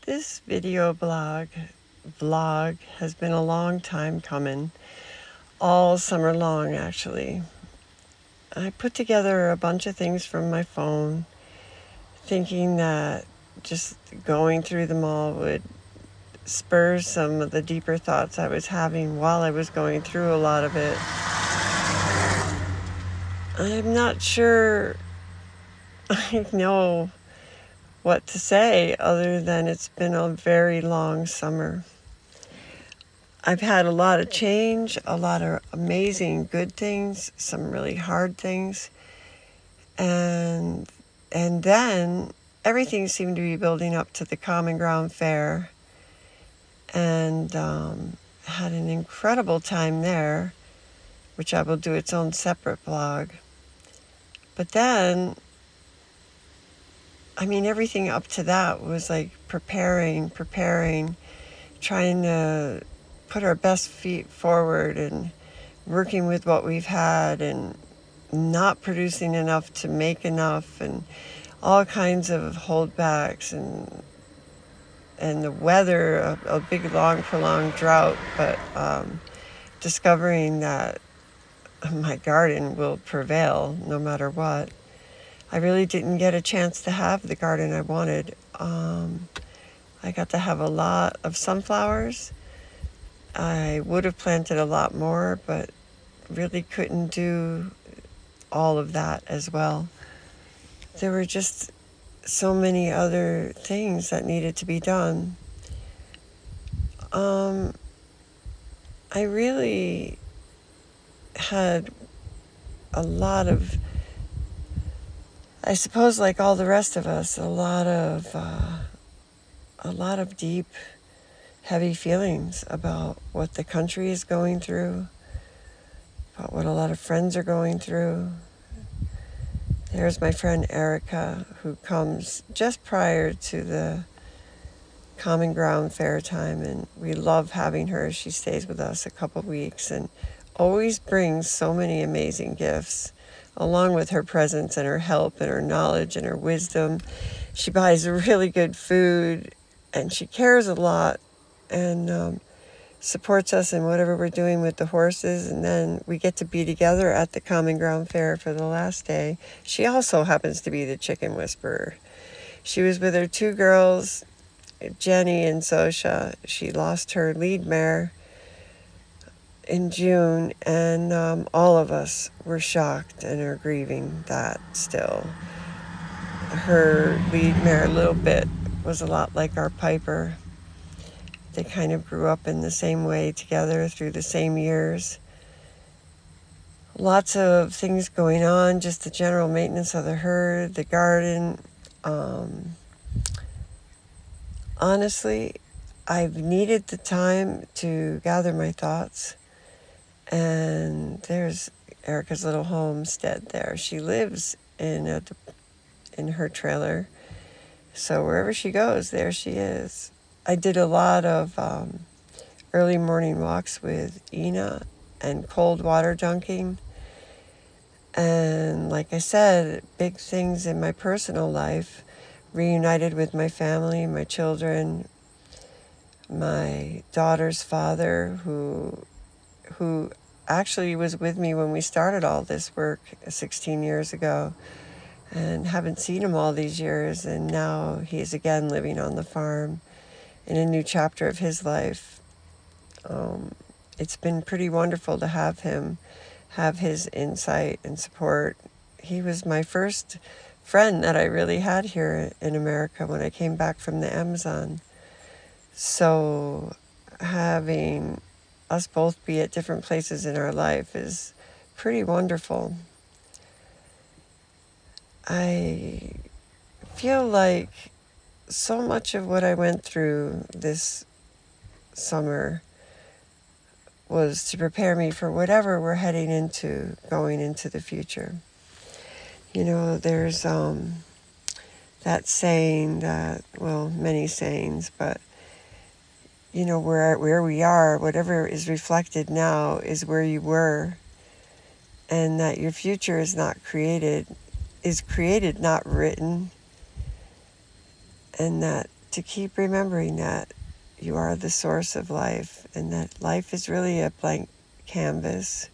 This video vlog has been a long time coming, all summer long actually. I put together a bunch of things from my phone, thinking that just going through them all would spur some of the deeper thoughts I was having while I was going through a lot of it. I'm not sure I know what to say other than it's been a very long summer. I've had a lot of change, a lot of amazing good things, some really hard things, and then everything seemed to be building up to the Commonground Fair, and had an incredible time there, which I will do its own separate blog. But then, everything up to that was like preparing, trying to put our best feet forward and working with what we've had and not producing enough to make enough and all kinds of holdbacks and the weather, a big, long, prolonged drought, but discovering that my garden will prevail no matter what. I really didn't get a chance to have the garden I wanted. I got to have a lot of sunflowers. I would have planted a lot more, but really couldn't do all of that as well. There were just so many other things that needed to be done. I really had a lot of, I suppose like all the rest of us, a lot of deep, heavy feelings about what the country is going through, about what a lot of friends are going through. There's my friend Erica, who comes just prior to the Commonground Fair time, and we love having her. She stays with us a couple weeks and always brings so many amazing gifts, along with her presence and her help and her knowledge and her wisdom. She buys really good food, and she cares a lot, and supports us in whatever we're doing with the horses. And then we get to be together at the Commonground Fair for the last day. She also happens to be the chicken whisperer. She was with her two girls, Jenny and Zosha. She lost her lead mare in June, and all of us were shocked and are grieving that still. Her lead mare, Little Bit, was a lot like our Piper. They kind of grew up in the same way together through the same years. Lots of things going on, just the general maintenance of the herd, the garden. Honestly, I've needed the time to gather my thoughts. And there's Erica's little homestead there. She lives in her trailer. So wherever she goes, there she is. I did a lot of early morning walks with Ina and cold water dunking. And like I said, big things in my personal life. Reunited with my family, my children, my daughter's father, who actually was with me when we started all this work 16 years ago, and haven't seen him all these years, and now he's again living on the farm in a new chapter of his life. It's been pretty wonderful to have him, have his insight and support. He was my first friend that I really had here in America when I came back from the Amazon. So having us both be at different places in our life is pretty wonderful. I feel like so much of what I went through this summer was to prepare me for whatever we're heading into, going into the future. You know, there's that saying that, well, many sayings, but you know, where we are, whatever is reflected now is where you were, and that your future is created, not written, and that to keep remembering that you are the source of life and that life is really a blank canvas.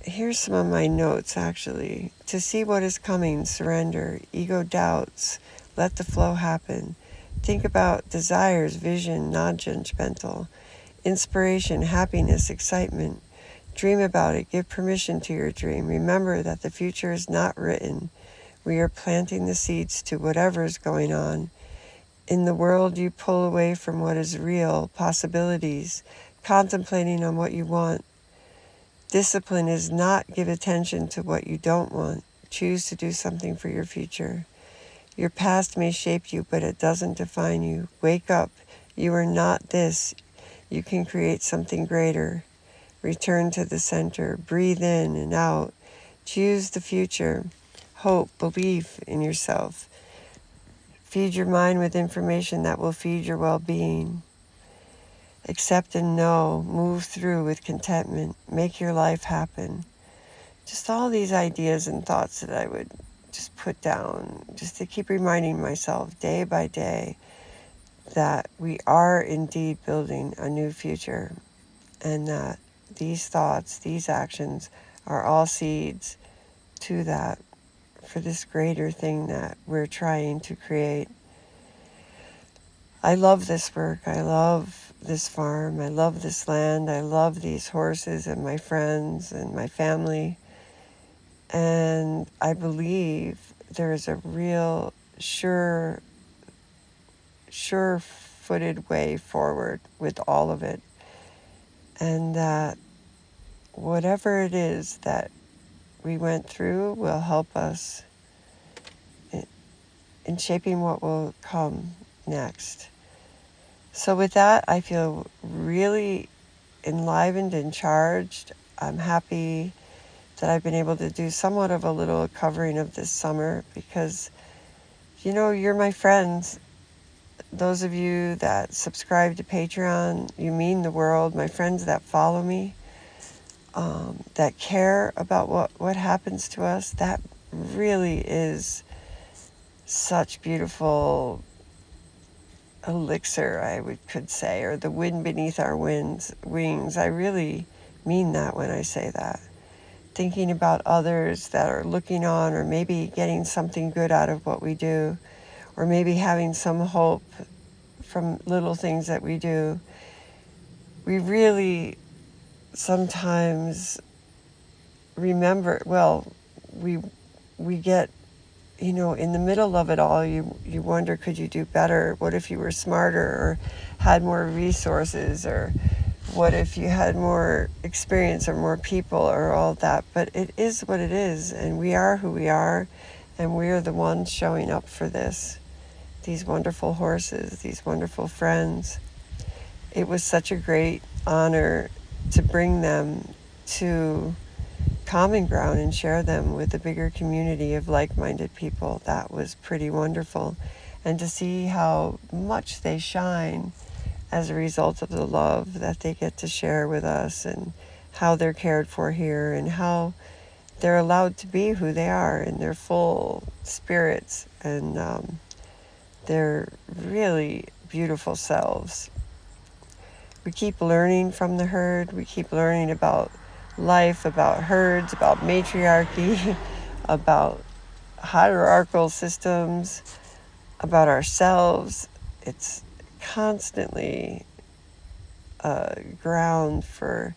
Here's some of my notes, actually. To see what is coming, surrender. Ego doubts, let the flow happen. Think about desires, vision, non-judgmental. Inspiration, happiness, excitement. Dream about it. Give permission to your dream. Remember that the future is not written. We are planting the seeds to whatever is going on. In the world, you pull away from what is real, possibilities, contemplating on what you want. Discipline is not give attention to what you don't want. Choose to do something for your future. Your past may shape you, but it doesn't define you. Wake up. You are not this. You can create something greater. Return to the center. Breathe in and out. Choose the future. Hope, belief in yourself. Feed your mind with information that will feed your well-being. Accept and know. Move through with contentment. Make your life happen. Just all these ideas and thoughts that I would just put down, just to keep reminding myself day by day that we are indeed building a new future, and that these thoughts, these actions are all seeds to that, for this greater thing that we're trying to create. I love this work. I love this farm. I love this land. I love these horses and my friends and my family. And I believe there is a real sure-footed way forward with all of it. And that whatever it is that we went through will help us in shaping what will come next. So with that, I feel really enlivened and charged. I'm happy that I've been able to do somewhat of a little covering of this summer because, you're my friends. Those of you that subscribe to Patreon, you mean the world. My friends that follow me, that care about what happens to us, that really is such beautiful elixir, could say, or the wind beneath our wings. I really mean that when I say that. Thinking about others that are looking on, or maybe getting something good out of what we do, or maybe having some hope from little things that we do. We really sometimes remember, we get, in the middle of it all, you wonder, could you do better? What if you were smarter or had more resources, or what if you had more experience or more people or all that? But it is what it is, and we are who we are, and we are the ones showing up for this. These wonderful horses, these wonderful friends. It was such a great honor to bring them to Commonground and share them with a bigger community of like-minded people. That was pretty wonderful. And to see how much they shine as a result of the love that they get to share with us, and how they're cared for here, and how they're allowed to be who they are in their full spirits and their really beautiful selves. We keep learning from the herd. We keep learning about life, about herds, about matriarchy, about hierarchical systems, about ourselves. It's constantly a ground for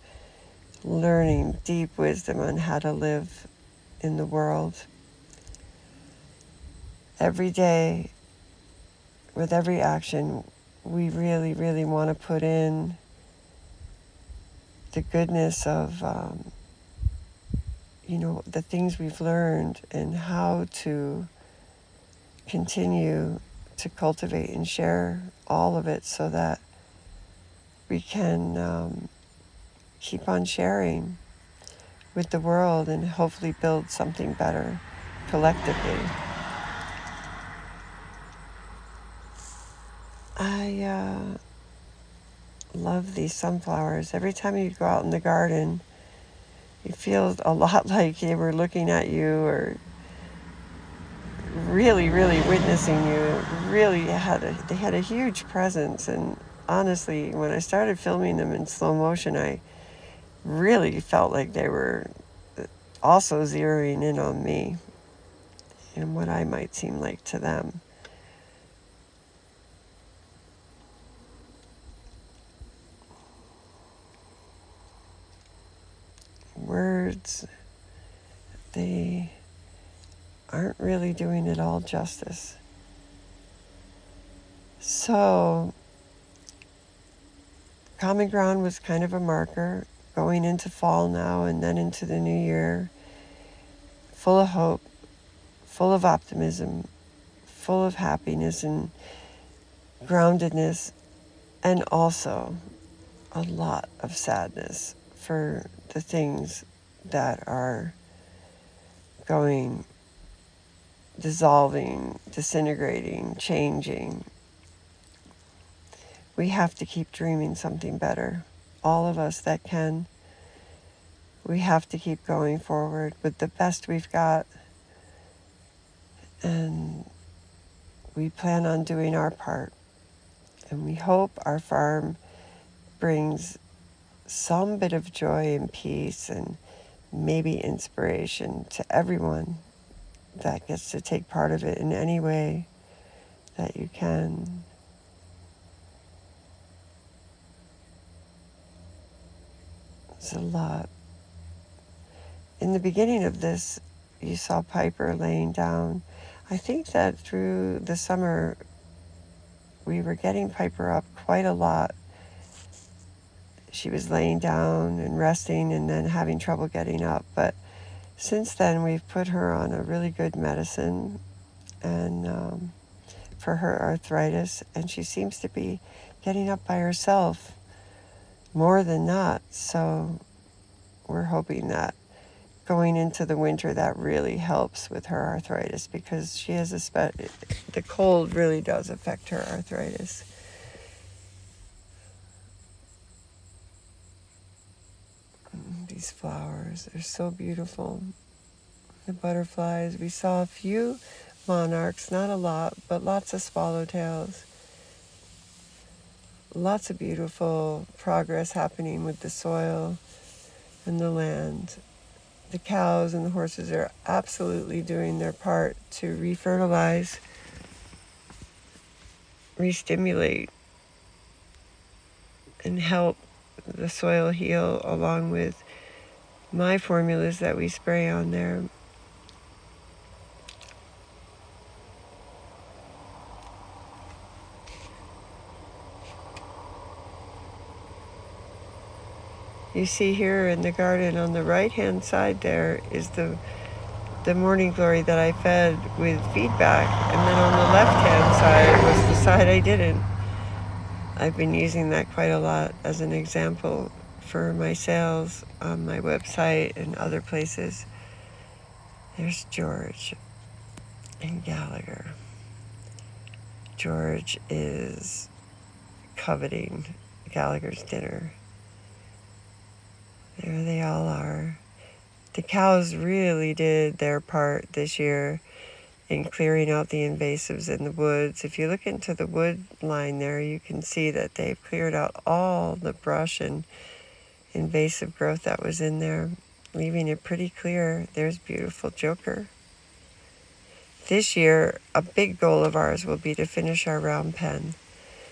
learning deep wisdom on how to live in the world. Every day, with every action, we really, really want to put in the goodness of, the things we've learned, and how to continue to cultivate and share all of it, so that we can keep on sharing with the world and hopefully build something better collectively. I love these sunflowers. Every time you go out in the garden, you feel a lot like they were looking at you, or really, really witnessing you. Really they had a huge presence, and honestly, when I started filming them in slow motion, I really felt like they were also zeroing in on me and what I might seem like to them. Words, they aren't really doing it all justice. So, Common Ground was kind of a marker going into fall now and then into the new year, full of hope, full of optimism, full of happiness and groundedness, and also a lot of sadness for the things that are going, dissolving, disintegrating, changing. We have to keep dreaming something better. All of us that can. We have to keep going forward with the best we've got. And we plan on doing our part. And we hope our farm brings some bit of joy and peace and maybe inspiration to everyone that gets to take part of it in any way that you can. It's a lot. In the beginning of this, you saw Piper laying down. I think that through the summer, we were getting Piper up quite a lot. She was laying down and resting and then having trouble getting up. But since then, we've put her on a really good medicine and for her arthritis, and she seems to be getting up by herself more than not. So we're hoping that going into the winter that really helps with her arthritis, because she has the cold really does affect her arthritis. These flowers are so beautiful. The butterflies, we saw a few monarchs, not a lot, but lots of swallowtails. Lots of beautiful progress happening with the soil and the land. The cows and the horses are absolutely doing their part to refertilize, restimulate, and help the soil heal, along with my formulas that we spray on there. You see here in the garden on the right-hand side there is the morning glory that I fed with feedback, and then on the left-hand side was the side I didn't. I've been using that quite a lot as an example for my sales on my website and other places. There's George and Gallagher. George is coveting Gallagher's dinner. There they all are. The cows really did their part this year in clearing out the invasives in the woods. If you look into the wood line there, you can see that they've cleared out all the brush and invasive growth that was in there, leaving it pretty clear. There's beautiful Joker. This year, a big goal of ours will be to finish our round pen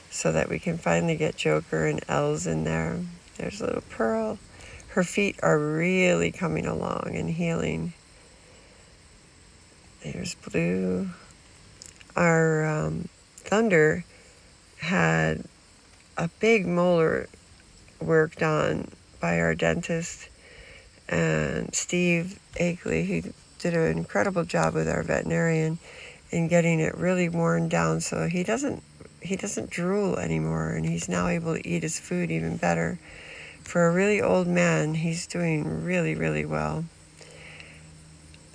so that we can finally get Joker and Els in there. There's little Pearl. Her feet are really coming along and healing. There's Blue. Our Thunder had a big molar worked on by our dentist, and Steve Agley, who did an incredible job with our veterinarian in getting it really worn down so he doesn't drool anymore, and he's now able to eat his food even better. For a really old man, he's doing really, really well.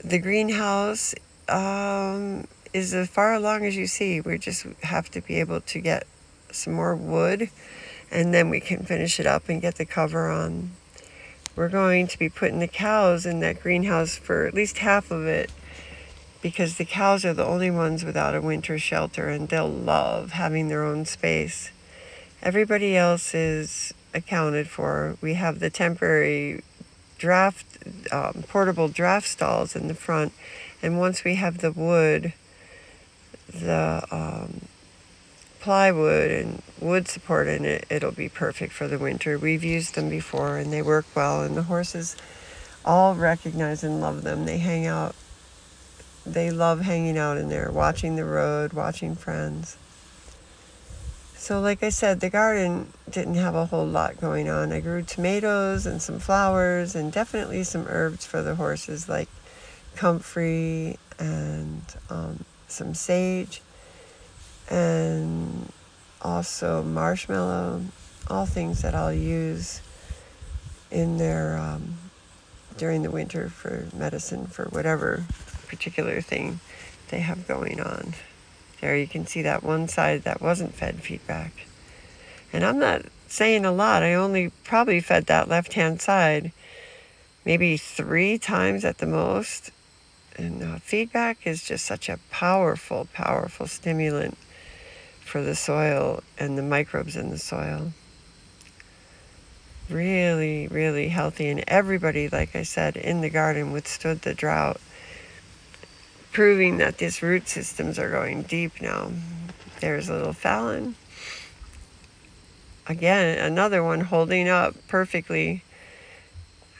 The greenhouse is as far along as you see. We just have to be able to get some more wood, and then we can finish it up and get the cover on. We're going to be putting the cows in that greenhouse for at least half of it because the cows are the only ones without a winter shelter, and they'll love having their own space. Everybody else is accounted for. We have the temporary portable draft stalls in the front, and once we have the wood, the plywood and wood support in it, it'll be perfect for the winter. We've used them before and they work well, and the horses all recognize and love them. They hang out. They love hanging out in there, watching the road, watching friends. So like I said, the garden didn't have a whole lot going on. I grew tomatoes and some flowers and definitely some herbs for the horses, like comfrey and some sage and also marshmallow, all things that I'll use in their during the winter for medicine for whatever particular thing they have going on. There you can see that one side that wasn't fed feedback. And I'm not saying a lot. I only probably fed that left-hand side maybe 3 times at the most. And feedback is just such a powerful, powerful stimulant for the soil and the microbes in the soil. Really, really healthy. And everybody, like I said, in the garden withstood the drought, proving that these root systems are going deep now. There's little Fallon. Again, another one holding up perfectly.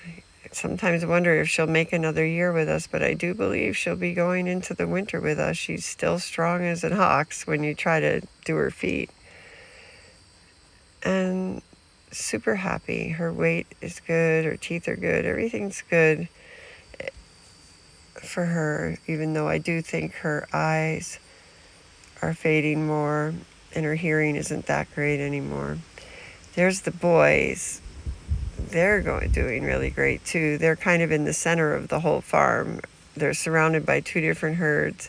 I sometimes wonder if she'll make another year with us, but I do believe she'll be going into the winter with us. She's still strong as an ox when you try to do her feet. And super happy. Her weight is good, her teeth are good, everything's good for her, even though I do think her eyes are fading more and her hearing isn't that great anymore. There's the boys. They're doing really great too. They're kind of in the center of the whole farm. They're surrounded by 2 different herds,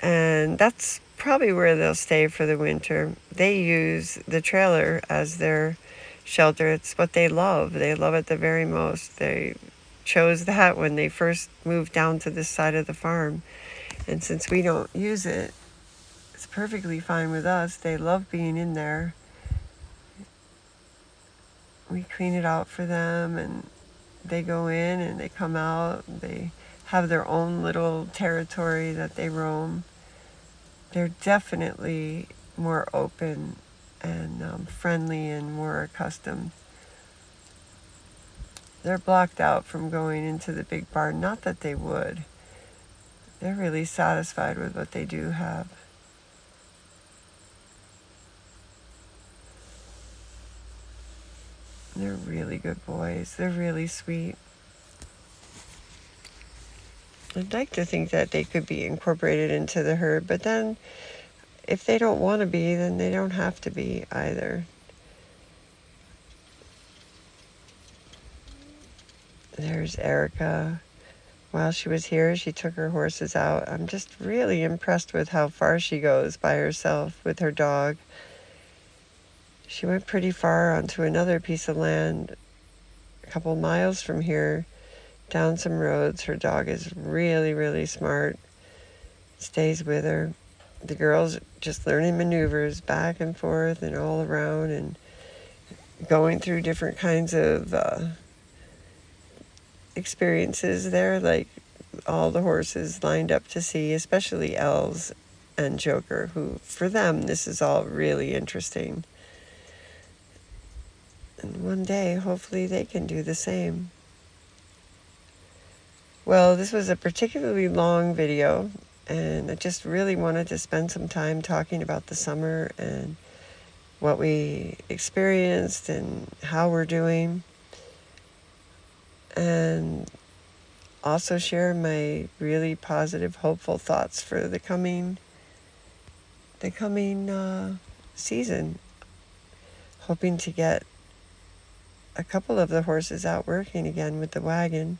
and that's probably where they'll stay for the winter. They use the trailer as their shelter. It's what they love. They love it the very most. They chose that when they first moved down to this side of the farm. And since we don't use it, it's perfectly fine with us. They love being in there. We clean it out for them, and they go in and they come out. They have their own little territory that they roam. They're definitely more open and friendly and more accustomed. They're blocked out from going into the big barn. Not that they would. They're really satisfied with what they do have. They're really good boys. They're really sweet. I'd like to think that they could be incorporated into the herd, but then if they don't want to be, then they don't have to be either. There's Erica. While she was here, she took her horses out. I'm just really impressed with how far she goes by herself with her dog. She went pretty far onto another piece of land a couple miles from here, down some roads. Her dog is really, really smart. Stays with her. The girl's just learning maneuvers back and forth and all around and going through different kinds of experiences there, like all the horses lined up to see, especially Els and Joker, who, for them, this is all really interesting. And one day, hopefully, they can do the same. Well, this was a particularly long video, and I just really wanted to spend some time talking about the summer and what we experienced and how we're doing. And also share my really positive, hopeful thoughts for the coming season. Hoping to get a couple of the horses out working again with the wagon.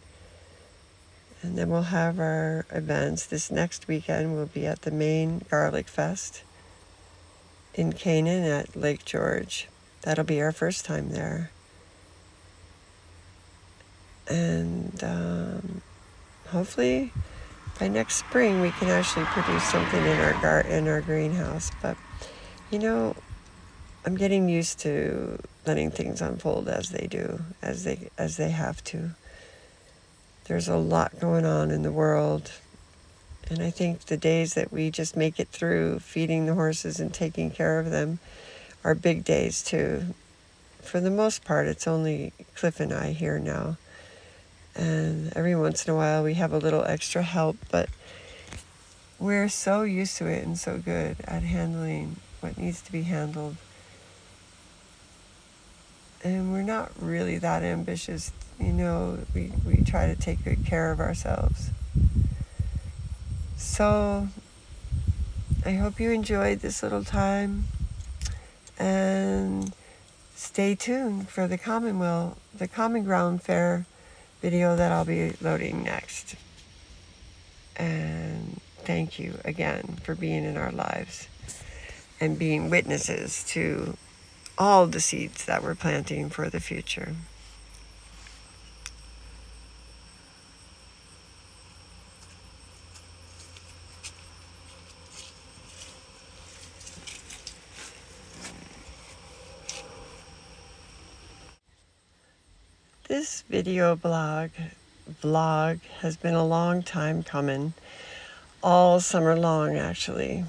And then we'll have our events. This next weekend we'll be at the Maine Garlic Fest in Canaan at Lake George. That'll be our first time there. And hopefully by next spring we can actually produce something in our greenhouse. But you know, I'm getting used to letting things unfold as they do, as they have to. There's a lot going on in the world, and I think the days that we just make it through feeding the horses and taking care of them are big days too. For the most part, it's only Cliff and I here now, and every once in a while we have a little extra help, but we're so used to it and so good at handling what needs to be handled. And we're not really that ambitious, you know, we try to take good care of ourselves. So I hope you enjoyed this little time, and stay tuned for the Commonground Fair video that I'll be loading next. And thank you again for being in our lives and being witnesses to all the seeds that we're planting for the future. This video vlog has been a long time coming, all summer long actually.